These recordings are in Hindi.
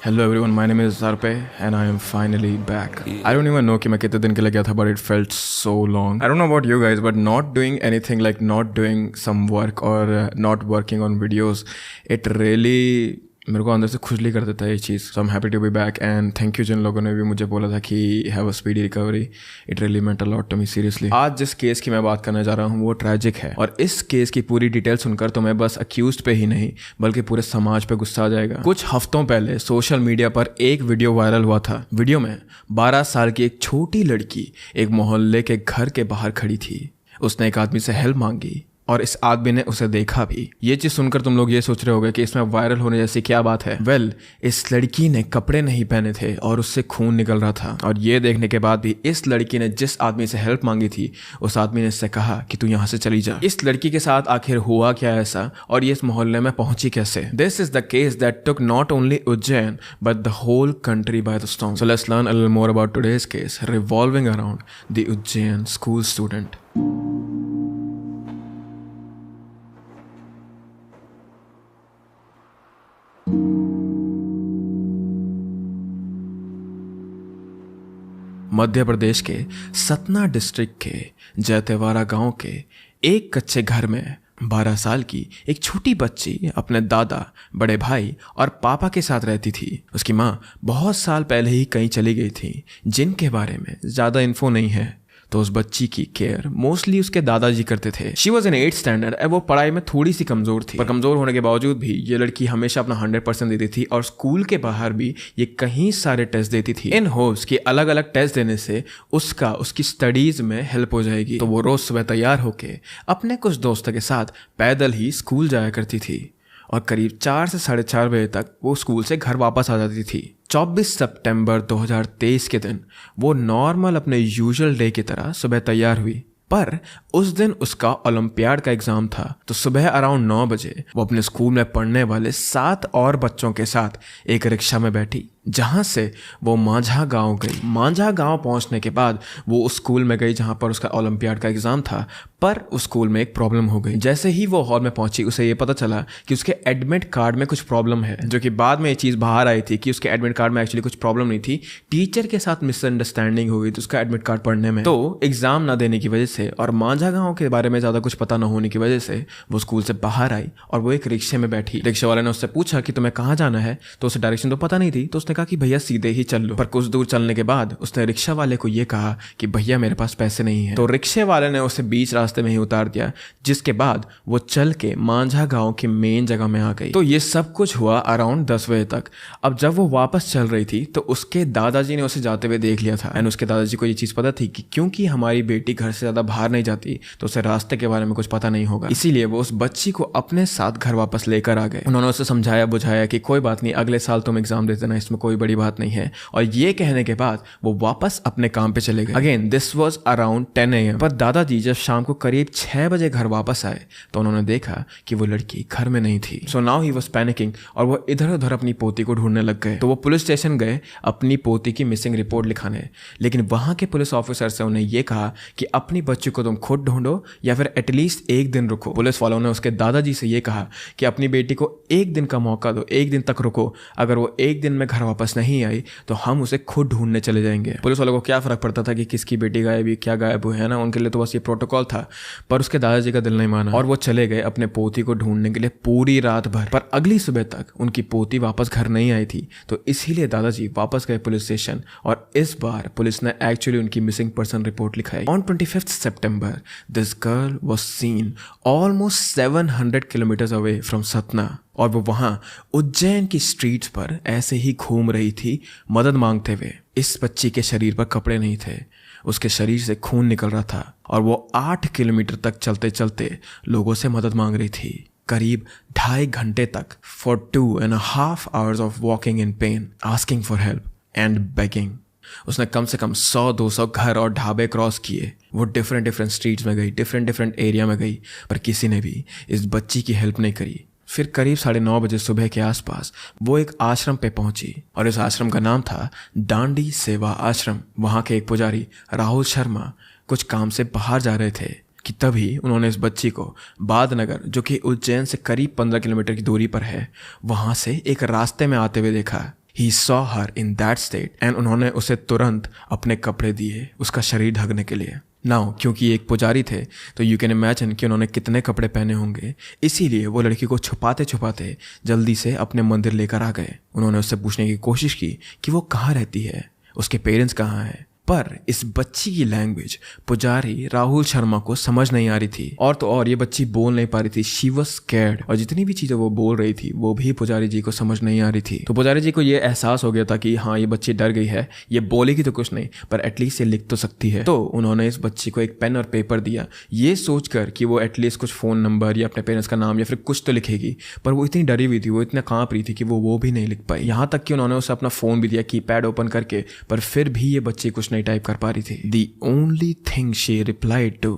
Hello everyone, my name is Zarpe and I am finally back. I don't even know कि मैं कितने दिन के लिए गया था, but it felt so long. I don't know about you guys, but not doing anything, like not doing some work or not working on videos, it really मेरे को अंदर से खुजली कर देता है ये चीज़. So I'm happy to be back and thank you जिन लोगों ने भी मुझे बोला था कि have a speedy recovery. It really meant a lot to me, seriously. आज जिस केस की मैं बात करने जा रहा हूँ वो ट्रैजिक है और इस केस की पूरी डिटेल सुनकर तो मैं बस अक्यूज्ड पे ही नहीं बल्कि पूरे समाज पे गुस्सा आ जाएगा. कुछ हफ्तों पहले सोशल मीडिया पर एक वीडियो वायरल हुआ था. वीडियो में 12 साल की एक छोटी लड़की एक मोहल्ले के घर के बाहर खड़ी थी. उसने एक आदमी से हेल्प मांगी और इस आदमी ने उसे देखा भी. ये चीज सुनकर तुम लोग ये सोच रहे होगे कि इसमें वायरल होने जैसी क्या बात है. वेल, इस लड़की ने कपड़े नहीं पहने थे और उससे खून निकल रहा था और ये देखने के बाद भी इस लड़की ने जिस आदमी से हेल्प मांगी थी उस आदमी ने इससे कहा कि तू यहाँ से चली जा. इस लड़की के साथ आखिर हुआ क्या ऐसा और ये इस मोहल्ले में पहुंची कैसे? This is the case that took not only Ujjain but the whole country by the storm. So let's learn a little more about today's case revolving around the Ujjain school student. Madhya Pradesh के सतना डिस्ट्रिक्ट के जैतेवाड़ा गांव के एक कच्चे घर में 12 साल की एक छोटी बच्ची अपने दादा, बड़े भाई और पापा के साथ रहती थी. उसकी माँ बहुत साल पहले ही कहीं चली गई थी जिनके बारे में ज़्यादा इन्फो नहीं है. तो उस बच्ची की केयर मोस्टली उसके दादाजी करते थे. She was in 8th standard और वो पढ़ाई में थोड़ी सी कमजोर थी, पर कमजोर होने के बावजूद भी ये लड़की हमेशा अपना 100% देती थी और स्कूल के बाहर भी ये कई सारे टेस्ट देती थी इन होप्स कि अलग अलग टेस्ट देने से उसकी स्टडीज में हेल्प हो जाएगी. तो वो रोज सुबह तैयार होके अपने कुछ दोस्तों के साथ पैदल ही स्कूल जाया करती थी और करीब 4 से 4:30 बजे तक वो स्कूल से घर वापस आ जाती थी. 24 सितंबर 2023 के दिन वो नॉर्मल अपने यूजुअल डे की तरह सुबह तैयार हुई, पर उस दिन उसका ओलंपियाड का एग्जाम था. तो सुबह अराउंड 9 बजे वो अपने स्कूल में पढ़ने वाले 7 और बच्चों के साथ एक रिक्शा में बैठी जहाँ से वो मांझा गांव गई. मांझा गांव पहुँचने के बाद वो उस स्कूल में गई जहाँ पर उसका ओलंपियाड का एग्जाम था, पर उस स्कूल में एक प्रॉब्लम हो गई. जैसे ही वो हॉल में पहुंची उसे ये पता चला कि उसके एडमिट कार्ड में कुछ प्रॉब्लम है, जो कि बाद में ये चीज़ बाहर आई थी कि उसके एडमिट कार्ड में एक्चुअली कुछ प्रॉब्लम नहीं थी. टीचर के साथ मिसअंडरस्टैंडिंग हो गई थी उसका एडमिट कार्ड पढ़ने में. तो एग्जाम ना देने की वजह से और मांझा गाँव के बारे में ज़्यादा कुछ पता न होने की वजह से वो स्कूल से बाहर आई और वो एक रिक्शे में बैठी. रिक्शे वाले ने उससे पूछा कि तुम्हें कहाँ जाना है, तो उसे डायरेक्शन तो पता नहीं थी. तो उसने कहा कि भैया सीधे ही चल लो. पर कुछ दूर चलने के बाद उसने रिक्शा वाले को ये कहा कि भैया मेरे पास पैसे नहीं है. तो रिक्शे वाले ने उसे बीच रास्ते में ही उतार दिया, जिसके बाद वो चल के मांझा गांव की मेन जगह में आ गई. तो ये सब कुछ हुआ अराउंड 10 बजे तक. अब जब वो वापस चल रही थी तो उसके दादाजी ने उसे जाते हुए देख लिया था एंड उसके दादाजी को ये चीज पता थी कि क्योंकि हमारी बेटी घर से ज्यादा बाहर नहीं जाती तो उसे रास्ते के बारे में कुछ पता नहीं होगा, इसीलिए वो उस बच्ची को अपने साथ घर वापस लेकर आ गए. उन्होंने उसे समझाया बुझाया कि कोई बात नहीं, अगले साल तुम एग्जाम दे देना, इसमें कोई बड़ी बात नहीं है. और ये कहने के बाद वो वापस अपने काम पे चले गए. Again this was around 10 AM. पर दादाजी जब शाम को करीब 6 बजे घर वापस आए तो उन्होंने देखा कि वो लड़की घर में नहीं थी. So now he was panicking और वो इधर उधर अपनी पोती को ढूंढने लग गए. तो वो पुलिस स्टेशन गए अपनी पोती की मिसिंग रिपोर्ट लिखाने, लेकिन वहां के पुलिस ऑफिसर से उन्हें ये कहा कि अपनी बच्ची को तुम खुद ढूंढो या फिर एटलीस्ट एक दिन रुको. पुलिस वालों ने उसके दादाजी से ये कहा कि अपनी बेटी को एक दिन का मौका दो, एक दिन तक रुको, अगर वो एक दिन में घर वापस नहीं आई तो हम उसे खुद ढूंढने चले जाएंगे. पुलिस वालों को क्या फर्क पड़ता था कि किसकी बेटी गायब हुई, क्या गायब हुई है ना, उनके लिए तो बस ये प्रोटोकॉल था. पर उसके दादाजी का दिल नहीं माना और वो चले गए अपने पोती को ढूंढने के लिए पूरी रात भर. पर अगली सुबह तक उनकी पोती वापस घर नहीं आई थी, तो इसीलिए दादाजी वापस गए पुलिस स्टेशन और इस बार पुलिस ने एक्चुअली उनकी मिसिंग पर्सन रिपोर्ट लिखाई. On 25 September this girl was scene almost 700 kilometres away from Satna और वो वहां उज्जैन की स्ट्रीट्स पर ऐसे ही घूम रही थी मदद मांगते हुए. इस बच्ची के शरीर पर कपड़े नहीं थे, उसके शरीर से खून निकल रहा था और वो 8 किलोमीटर तक चलते चलते लोगों से मदद मांग रही थी. करीब 2.5 घंटे तक for 2.5 hours of walking in pen, asking for help and begging. उसने कम से कम 100-200 घर और ढाबे क्रॉस किए. वो डिफरेंट स्ट्रीट्स में गई, डिफरेंट एरिया में गई, पर किसी ने भी इस बच्ची की हेल्प नहीं करी. फिर करीब 9:30 बजे सुबह के आसपास वो एक आश्रम पे पहुंची और इस आश्रम का नाम था डांडी सेवा आश्रम. वहां के एक पुजारी राहुल शर्मा कुछ काम से बाहर जा रहे थे कि तभी उन्होंने इस बच्ची को बादनगर, जो कि उज्जैन से करीब 15 किलोमीटर की दूरी पर है, वहां से एक रास्ते में आते हुए देखा. He saw her in that state and उन्होंने उसे तुरंत अपने कपड़े दिए उसका शरीर ढकने के लिए। नाउ क्योंकि एक पुजारी थे तो यू कैन इमेजिन कि उन्होंने कितने कपड़े पहने होंगे, इसीलिए वो लड़की को छुपाते छुपाते जल्दी से अपने मंदिर लेकर आ गए। उन्होंने उससे पूछने की कोशिश की कि वो कहाँ रहती है, उसके पेरेंट्स कहाँ हैं, पर इस बच्ची की लैंग्वेज पुजारी राहुल शर्मा को समझ नहीं आ रही थी। और तो और ये बच्ची बोल नहीं पा रही थी, शी वाज स्कैर्ड, और जितनी भी चीजें वो बोल रही थी वो भी पुजारी जी को समझ नहीं आ रही थी। तो पुजारी जी को ये एहसास हो गया था कि हाँ ये बच्ची डर गई है, ये बोलेगी तो कुछ नहीं पर एटलीस्ट ये लिख तो सकती है। तो उन्होंने इस बच्ची को एक पेन और पेपर दिया, ये सोचकर कि वो एटलीस्ट कुछ फोन नंबर या अपने पेरेंट्स का नाम या फिर कुछ तो लिखेगी, पर वो इतनी डरी हुई थी, वो इतना कांप रही थी कि वो भी नहीं लिख पाई। यहाँ तक कि उन्होंने उसे अपना फोन भी दिया कीपैड ओपन करके, पर फिर भी ये बच्ची कुछ नहीं टाइप कर पा रही थी। The only thing she replied to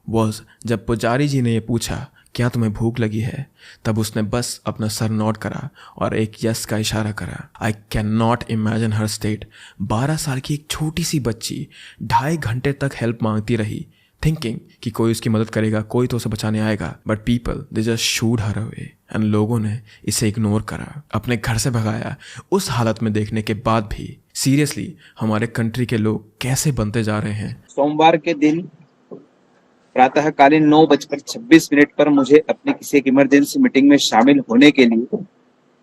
was, जब पुजारी जी ने ये पूछा क्या तुम्हें भूख लगी है, तब उसने बस अपना सर नोट करा और एक यस का इशारा करा। I can not imagine her state. 12 साल की एक छोटी सी बच्ची 2.5 घंटे तक हेल्प मांगती रही, थिंकिंग कि कोई उसकी मदद करेगा, कोई तो उसे बचाने आएगा, but people they just should her away and लोगों ने इसे इग्नोर करा, अपने घर से भगाया। उस हालत में देखने के बाद भी सीरियसली हमारे कंट्री के लोग कैसे बनते जा रहे हैं। सोमवार के दिन प्रातःकालीन 9:26 पर मुझे अपनी किसी एक इमरजेंसी मीटिंग में शामिल होने के लिए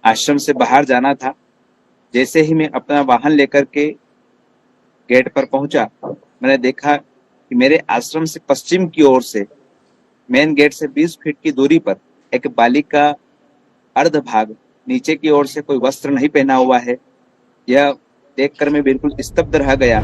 आश्रम से बाहर जाना था। जैसे ही मैं अपना वाहन लेकर के गेट पर पहुंचा, मैंने देखा कि मेरे आश्रम से पश्चिम की ओर से मेन गेट से 20 फीट की दूरी पर एक बालिका अर्धभाग नीचे की ओर से कोई वस्त्र नहीं पहना हुआ है। यह देखकर मैं बिल्कुल स्तब्ध रह गया।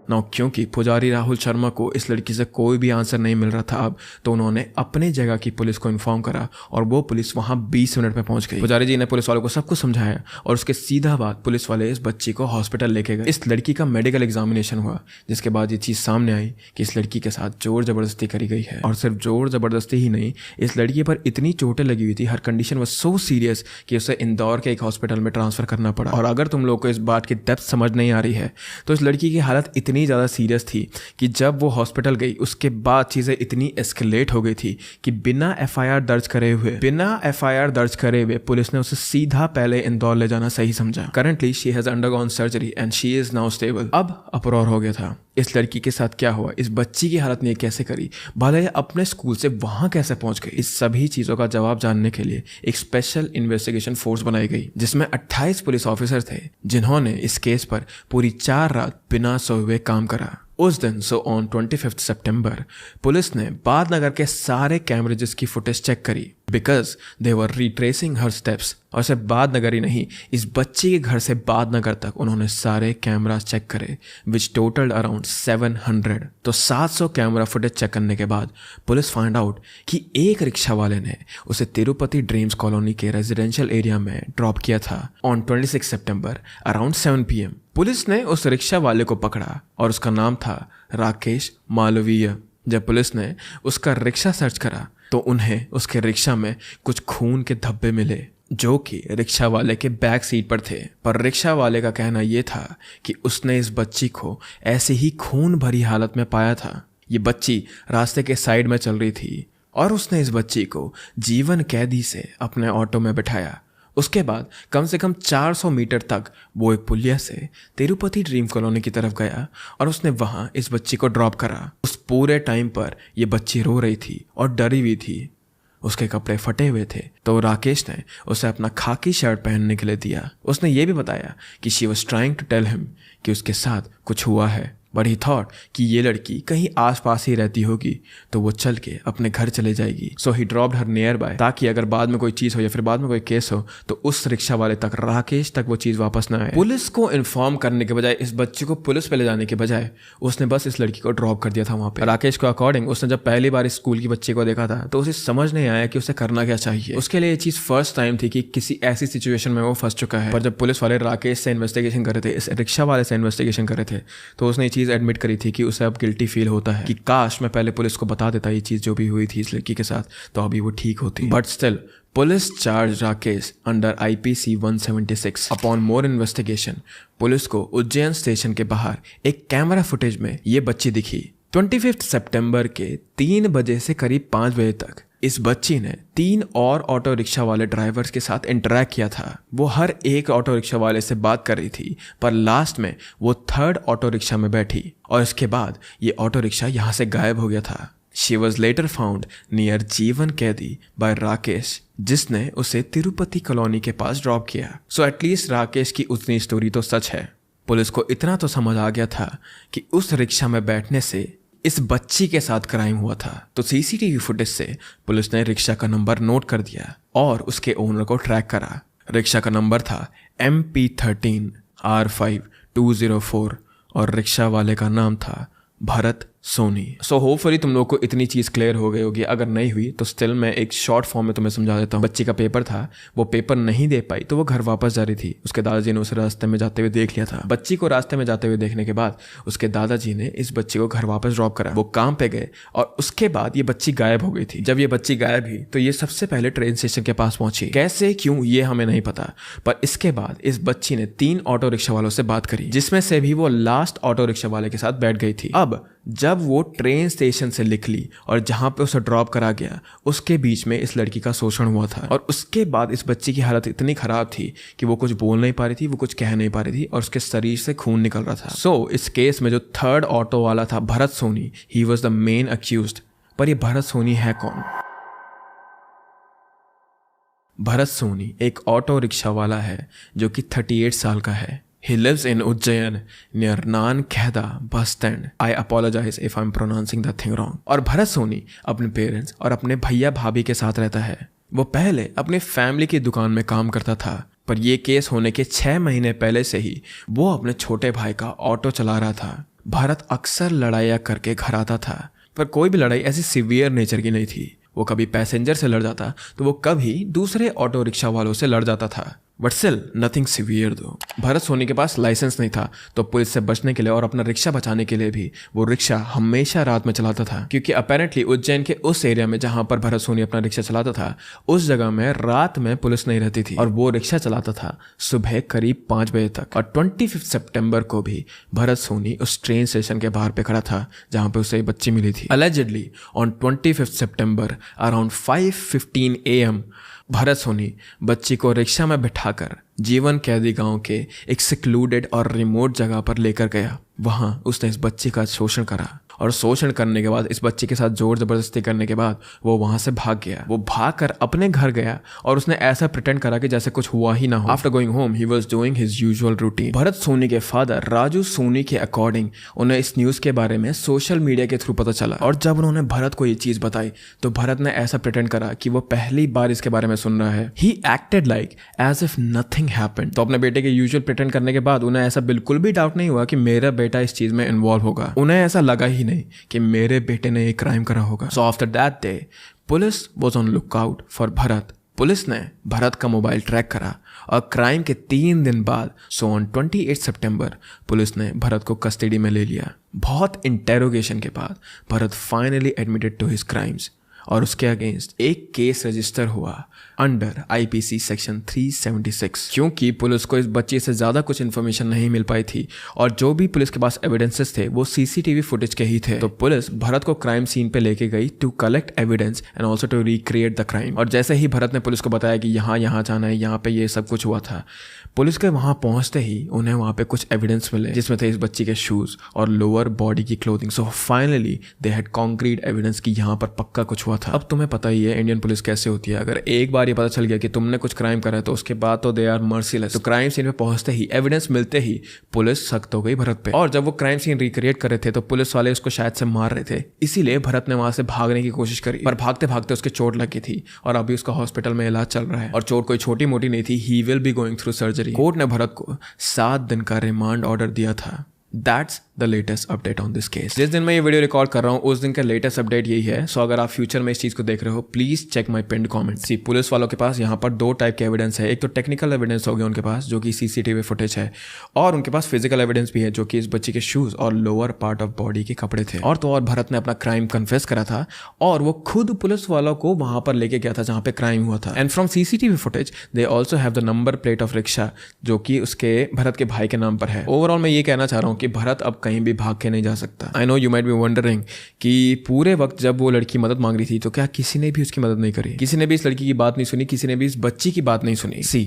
नौ क्योंकि पुजारी राहुल शर्मा को इस लड़की से कोई भी आंसर नहीं मिल रहा था अब, तो उन्होंने अपने जगह की पुलिस को इन्फॉर्म करा और वो पुलिस वहां 20 मिनट में पहुंच गई। पुजारी जी ने पुलिस वालों को सब कुछ समझाया और उसके सीधा बाद पुलिस वाले इस बच्ची को हॉस्पिटल लेके गए। इस लड़की का मेडिकल एग्जामिनेशन हुआ, जिसके बाद ये चीज सामने आई कि इस लड़की के साथ जोर जबरदस्ती करी गई है। और सिर्फ जोर जबरदस्ती ही नहीं, इस लड़की पर इतनी चोटें लगी हुई थी, हर कंडीशन वॉज सो सीरियस कि उसे इंदौर के एक हॉस्पिटल में ट्रांसफर करना पड़ा। और अगर तुम लोग को इस बात की डेप्थ समझ नहीं आ रही है, तो इस लड़की की हालत इतनी ज्यादा सीरियस थी कि जब वो हॉस्पिटल गई उसके बाद चीजें इतनी एस्केलेट हो गई थी कि बिना एफआईआर दर्ज करे हुए पुलिस ने उसे सीधा पहले इंदौर ले जाना सही समझा। Currently she has undergone surgery and she is now stable. अब अपरोर हो गया था, इस लड़की के साथ क्या हुआ, इस बच्ची की हालत ने कैसे करी, भले अपने स्कूल से वहां कैसे पहुंच गई। इस सभी चीजों का जवाब जानने के लिए एक स्पेशल इन्वेस्टिगेशन फोर्स बनाई गई, जिसमें 28 पुलिस ऑफिसर थे, जिन्होंने इस केस पर पूरी 4 रात बिना सोए हुए काम करा। उस दिन ऑन 25 सितंबर पुलिस ने बादनगर के सारे कैमरेज की फुटेज चेक करी, because they were retracing her steps. और सिर्फ बादनगर ही नहीं, इस बच्ची के घर से बादनगर तक उन्होंने सारे कैमरास चेक करे, विच टोटल्ड अराउंड 700। तो 700 कैमरा फुटेज चेक करने के बाद पुलिस फाइंड आउट कि एक रिक्शा वाले ने उसे तिरुपति ड्रीम्स कॉलोनी के रेजिडेंशियल एरिया में ड्रॉप किया था on 26 September around 7 PM। Police ने उस रिक्शा वाले को पकड़ा और उसका नाम था राकेश मालवीय। जब पुलिस ने उसका रिक्शा सर्च करा तो उन्हें उसके रिक्शा में कुछ खून के धब्बे मिले, जो कि रिक्शा वाले के बैक सीट पर थे। पर रिक्शा वाले का कहना यह था कि उसने इस बच्ची को ऐसे ही खून भरी हालत में पाया था। ये बच्ची रास्ते के साइड में चल रही थी और उसने इस बच्ची को जीवन कैदी से अपने ऑटो में बिठाया। उसके बाद कम से कम 400 मीटर तक वो एक पुलिया से तिरुपति ड्रीम कॉलोनी की तरफ गया और उसने वहां इस बच्ची को ड्रॉप करा। उस पूरे टाइम पर ये बच्ची रो रही थी और डरी हुई थी, उसके कपड़े फटे हुए थे। तो राकेश ने उसे अपना खाकी शर्ट पहनने के लिए दिया। उसने ये भी बताया कि she was trying to tell him कि उसके साथ कुछ हुआ है, बट ही थॉट कि ये लड़की कहीं आसपास ही रहती होगी तो वो चल के अपने घर चले जाएगी। So he dropped her near by, ताकि अगर बाद में कोई चीज हो या फिर बाद में कोई केस हो तो उस रिक्शा वाले तक, राकेश तक वो चीज वापस ना आए। पुलिस को इन्फॉर्म करने के बजाय, इस बच्ची को पुलिस पे ले जाने के बजाय उसने बस इस लड़की को ड्रॉप कर दिया था वहां पे। राकेश को अकॉर्डिंग उसने जब पहली बार इस स्कूल की बच्ची को देखा था तो उसे समझ नहीं आया कि उसे करना क्या चाहिए। उसके लिए ये चीज फर्स्ट टाइम थी कि किसी ऐसी सिचुएशन में वो फंस चुका है। पर जब पुलिस वाले राकेश से इन्वेस्टिगेशन कर रहे थे, इस रिक्शा वाले से इन्वेस्टिगेशन कर रहे थे, तो उसने ये चीज एडमिट करी थी कि उसे अब गिल्टी फील होता है कि काश मैं पहले पुलिस को बता देता ये चीज जो भी हुई थी इस लड़की के साथ, तो अभी वो ठीक होती। But still police charge Rakesh under IPC 176। Upon more investigation police को उज्जैन स्टेशन के बाहर एक कैमरा फुटेज में ये बच्ची दिखी। 25 सितंबर के 3 बजे से करीब 5 बजे तक इस बच्ची ने 3 और ऑटो रिक्शा वाले ड्राइवर्स के साथ इंटरेक्ट किया था। वो हर एक ऑटो रिक्शा वाले से बात कर रही थी, पर लास्ट में वो 3rd ऑटो रिक्शा में बैठी और इसके बाद ये ऑटो रिक्शा यहाँ से गायब हो गया था। She was later found near जीवन कैदी by राकेश, जिसने उसे तिरुपति कॉलोनी के पास ड्रॉप किया। सो एटलीस्ट राकेश की उतनी स्टोरी तो सच है। पुलिस को इतना तो समझ आ गया था कि उस रिक्शा में बैठने से इस बच्ची के साथ क्राइम हुआ था। तो सीसीटीवी फुटेज से पुलिस ने रिक्शा का नंबर नोट कर दिया और उसके ओनर को ट्रैक करा। रिक्शा का नंबर था MP13 R5204 और रिक्शा वाले का नाम था भरत सोनी। सो होपफुली तुम लोग को इतनी चीज़ क्लियर हो गई होगी। अगर नहीं हुई तो स्टिल मैं एक शॉर्ट फॉर्म में तुम्हें समझा देता हूँ। बच्ची का पेपर था, वो पेपर नहीं दे पाई तो वो घर वापस जा रही थी। उसके दादाजी ने उसे रास्ते में जाते हुए देख लिया था। बच्ची को रास्ते में जाते हुए देखने के बाद उसके दादाजी ने इस बच्ची को घर वापस ड्रॉप करा। वो काम पे गए और उसके बाद ये बच्ची गायब हो गई थी। जब ये बच्ची गायब हुई तो ये सबसे पहले ट्रेन स्टेशन के पास पहुंची। कैसे क्यों ये हमें नहीं पता, पर इसके बाद इस बच्ची ने 3 ऑटो रिक्शा वालों से बात करी, जिसमें से भी वो लास्ट ऑटो रिक्शा वाले के साथ बैठ गई थी। अब जब वो ट्रेन स्टेशन से निकली और जहां पे उसे ड्रॉप करा गया उसके बीच में इस लड़की का शोषण हुआ था। और उसके बाद इस बच्ची की हालत इतनी खराब थी कि वो कुछ बोल नहीं पा रही थी, वो कुछ कह नहीं पा रही थी और उसके शरीर से खून निकल रहा था। सो इस केस में जो 3rd ऑटो वाला था Bharat Soni, he was the main accused. पर ये भरत सोनी है कौन? भरत सोनी एक ऑटो रिक्शा वाला है जो कि 38 साल का है। He lives in Ujjain near Nankheda bus stand. I apologize if I'm pronouncing that thing wrong. और भरत सोनी अपने पेरेंट्स और अपने भैया भाभी के साथ रहता है। वो पहले अपने फैमिली की दुकान में काम करता था, पर ये केस होने के 6 महीने पहले से ही वो अपने छोटे भाई का ऑटो चला रहा था। भरत अक्सर लड़ाइयाँ करके घर आता था, पर कोई भी लड़ाई ऐसी सीवियर नेचर की नहीं थी। वो कभी पैसेंजर से लड़ जाता तो वो कभी दूसरे ऑटो रिक्शा वालों से लड़ जाता था, बट स्टिल नथिंग सीवियर दो। भरत सोनी के पास लाइसेंस नहीं था, तो पुलिस से बचने के लिए और अपना रिक्शा बचाने के लिए भी वो रिक्शा हमेशा रात में चलाता था, क्योंकि अपेरेंटली उज्जैन के उस एरिया में जहां पर भरत सोनी अपना रिक्शा चलाता था उस जगह में रात में पुलिस नहीं रहती थी और वो रिक्शा चलाता था सुबह करीब 5 बजे तक। और 25 सितंबर को भी भरत सोनी उस ट्रेन स्टेशन के बाहर पे खड़ा था जहां पे उसे बच्ची मिली थी। अलेजिडली ऑन 25 सितंबर अराउंड 5:15 AM भरत सोनी बच्ची को रिक्शा में बिठाकर जीवन कैदी गांव के एक सिक्लूडेड और रिमोट जगह पर लेकर गया। वहां उसने इस बच्ची का शोषण करा और शोषण करने के बाद इस बच्ची के साथ जोर जबरदस्ती करने के बाद वो वहां से भाग गया। वो भागकर अपने घर गया और उसने ऐसा प्रिटेंड करा कि जैसे कुछ हुआ ही ना हो। After going home he was doing his usual routine. Bharat Soni के फादर राजू सोनी के अकॉर्डिंग उन्हें इस न्यूज के बारे में सोशल मीडिया के थ्रू पता चला और जब उन्होंने भरत को ये चीज बताई तो भरत ने ऐसा प्रिटेंड करा कि वो पहली बार इसके बारे में सुन रहा है। He acted like as if nothing happened. तो अपने बेटे के यूजुअल प्रिटेंड करने के बाद उन्हें ऐसा बिल्कुल भी डाउट नहीं हुआ कि मेरा बेटा इस चीज में इन्वॉल्व होगा। उन्हें ऐसा लगा ही नहीं कि मेरे बेटे ने एक क्राइम करा होगा। So after that day police was on lookout for Bharat. Police ने भरत का मोबाइल ट्रैक करा और क्राइम के 3 दिन बाद सो ऑन 28 सितंबर पुलिस ने भरत को कस्टडी में ले लिया। बहुत इंटेरोगेशन के बाद Bharat finally admitted to his crimes और उसके अगेंस्ट एक केस रजिस्टर हुआ अंडर IPC सेक्शन 376, क्योंकि पुलिस को इस बच्चे से ज़्यादा कुछ इन्फॉर्मेशन नहीं मिल पाई थी और जो भी पुलिस के पास एविडेंसेस थे वो CCTV फुटेज के ही थे। तो पुलिस भरत को क्राइम सीन पे लेके गई to collect evidence and also to recreate the crime. और जैसे ही भरत ने पुलिस को बताया कि यहाँ जाना है, यहाँ पे ये सब कुछ हुआ था, पुलिस के वहाँ पहुँचते ही उन्हें वहाँ पे कुछ एविडेंस मिले जिसमें थे इस बच्ची के शूज़ और लोअर बॉडी की clothing. So finally they had concrete evidence कि यहाँ पर पक्का कुछ हुआ था। अब तुम्हें पता ही है इंडियन पुलिस कैसे होती है। अगर एक बार ये पता चल गया कि तुमने कुछ क्राइम करा है तो उसके बाद तो दे आर मर्सीलेस। तो क्राइम सीन पे पहुंचते ही एविडेंस मिलते ही पुलिस सख्त हो गई भरत पे। और जब वो क्राइम सीन रिक्रिएट कर रहे थे तो पुलिस वाले उसको शायद से मार रहे थे, इसीलिए भरत ने वहां से भागने की कोशिश करी, पर भागते भागते उसके चोट लगी थी और अभी उसका हॉस्पिटल में इलाज चल रहा है। और चोट कोई छोटी मोटी नहीं थी, he will be going through surgery. Court ने भरत को 7 दिन का रिमांड ऑर्डर दिया था। That's the latest update on this case. जिस दिन मैं ये वीडियो रिकॉर्ड कर रहा हूँ उस दिन का लेटेस्ट अपडेट यही है। सो अगर आप फ्यूचर में इस चीज को देख रहे हो please check my pinned comment. See police वालों के पास यहाँ पर 2 टाइप के एविडेंस है। एक तो टेक्निकल एविडेंस हो गया उनके पास जो कि CCTV फुटेज है, और उनके पास फिजिकल एविडेंस भी है जो कि इस बच्ची के शूज और लोअर पार्ट ऑफ बॉडी के कपड़े थे। और तो और भरत ने अपना क्राइम कन्फेस करा था और वो खुद पुलिस वालों को वहां पर लेके गया था जहां पे क्राइम हुआ था। And from CCTV footage they also have the number plate of rickshaw जो कि उसके भरत के भाई के नाम पर है। ओवरऑल मैं ये कहना चाह रहा हूँ कि भरत अब कहीं भी भाग के नहीं जा सकता। I know you might be wondering कि पूरे वक्त जब वो लड़की मदद मांग रही थी तो क्या किसी ने भी उसकी मदद नहीं करी, किसी ने भी इस लड़की की बात नहीं सुनी, किसी ने भी इस बच्ची की बात नहीं सुनी। See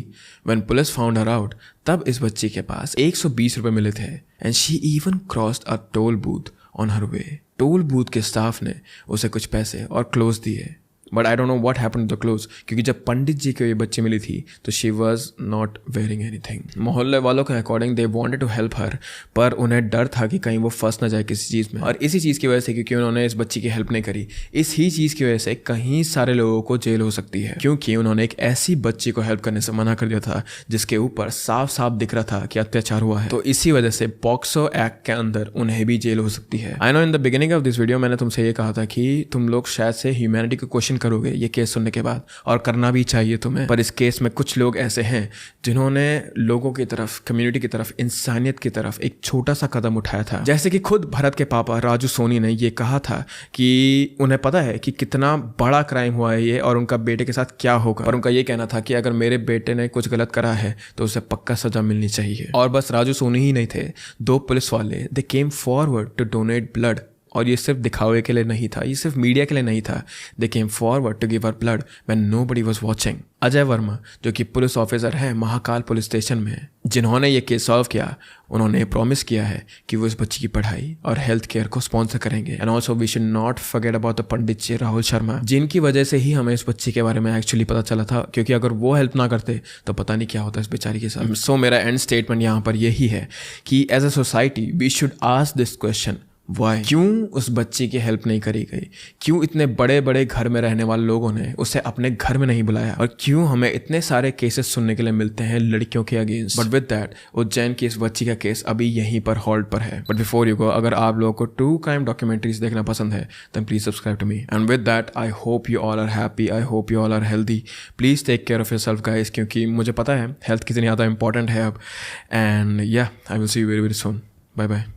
when police found her out, तब इस बच्ची के पास 120 रुपए मिले थे and she even crossed a toll booth on her way. Toll booth के स्टाफ ने उसे कुछ पैसे और क्लोज दिए, but I don't know what happened to the clothes, क्योंकि जब पंडित जी को ये बच्ची मिली थी तो she was not wearing anything. मोहल्ले वालों के according they wanted to help her, पर उन्हें डर था कि कहीं वो फंस ना जाए किसी चीज़ में, और इसी चीज़ की वजह से, क्योंकि उन्होंने इस बच्ची की हेल्प नहीं करी, इस ही चीज़ की वजह से कहीं सारे लोगों को जेल हो सकती है, क्योंकि उन्होंने एक ऐसी बच्ची को हेल्प करने से मना कर दिया था जिसके ऊपर साफ साफ दिख रहा था कि अत्याचार हुआ है। तो इसी वजह से पॉक्सो एक्ट के अंदर उन्हें भी जेल हो सकती है। I know in the beginning of this video मैंने तुमसे ये कहा था कि तुम लोग शायद से ह्यूमैनिटी को क्वेश्चन करोगे ये केस सुनने के बाद, और करना भी चाहिए तुम्हें, पर इस केस में कुछ लोग ऐसे हैं जिन्होंने लोगों की तरफ, कम्युनिटी की तरफ, इंसानियत की तरफ एक छोटा सा कदम उठाया था। जैसे कि खुद भरत के पापा राजू सोनी ने ये कहा था कि उन्हें पता है कि कितना बड़ा क्राइम हुआ है ये और उनका बेटे के साथ क्या होगा, और उनका ये कहना था कि अगर मेरे बेटे ने कुछ गलत करा है तो उसे पक्का सजा मिलनी चाहिए। और बस राजू सोनी ही नहीं थे, 2 पुलिस वाले they came forward to donate blood, और ये सिर्फ दिखावे के लिए नहीं था, ये सिर्फ मीडिया के लिए नहीं था। They came forward to give her blood when nobody was watching. Ajay Verma जो कि पुलिस ऑफिसर है महाकाल पुलिस स्टेशन में, जिन्होंने ये केस सॉल्व किया, उन्होंने प्रॉमिस किया है कि वो इस बच्ची की पढ़ाई और हेल्थ केयर को स्पॉन्सर करेंगे। And also we should not forget about the Pandit ji Rahul Sharma, जिनकी वजह से ही हमें इस बच्ची के बारे में एक्चुअली पता चला था, क्योंकि अगर वो हेल्प ना करते तो पता नहीं क्या होता इस बेचारी के साथ। सो मेरा एंड स्टेटमेंट यहाँ पर यही है कि as a society we should ask this question, why, क्यों उस बच्ची की हेल्प नहीं करी गई, क्यों इतने बड़े बड़े घर में रहने वाले लोगों ने उसे अपने घर में नहीं बुलाया, और क्यों हमें इतने सारे केसेस सुनने के लिए मिलते हैं लड़कियों के against. But with that Ujjain की इस बच्ची का केस अभी यहीं पर होल्ड पर है। बट बिफोर यू गो, अगर आप लोगों को ट्रू क्राइम डॉक्यूमेंट्रीज देखना पसंद है then please subscribe to me. And with that I hope you all are happy, I hope you all are healthy. Please take care of yourself guys, क्योंकि मुझे पता है हेल्थ कितनी ज़्यादा इंपॉर्टेंट है अब। And yeah I will see you very very soon. Bye bye.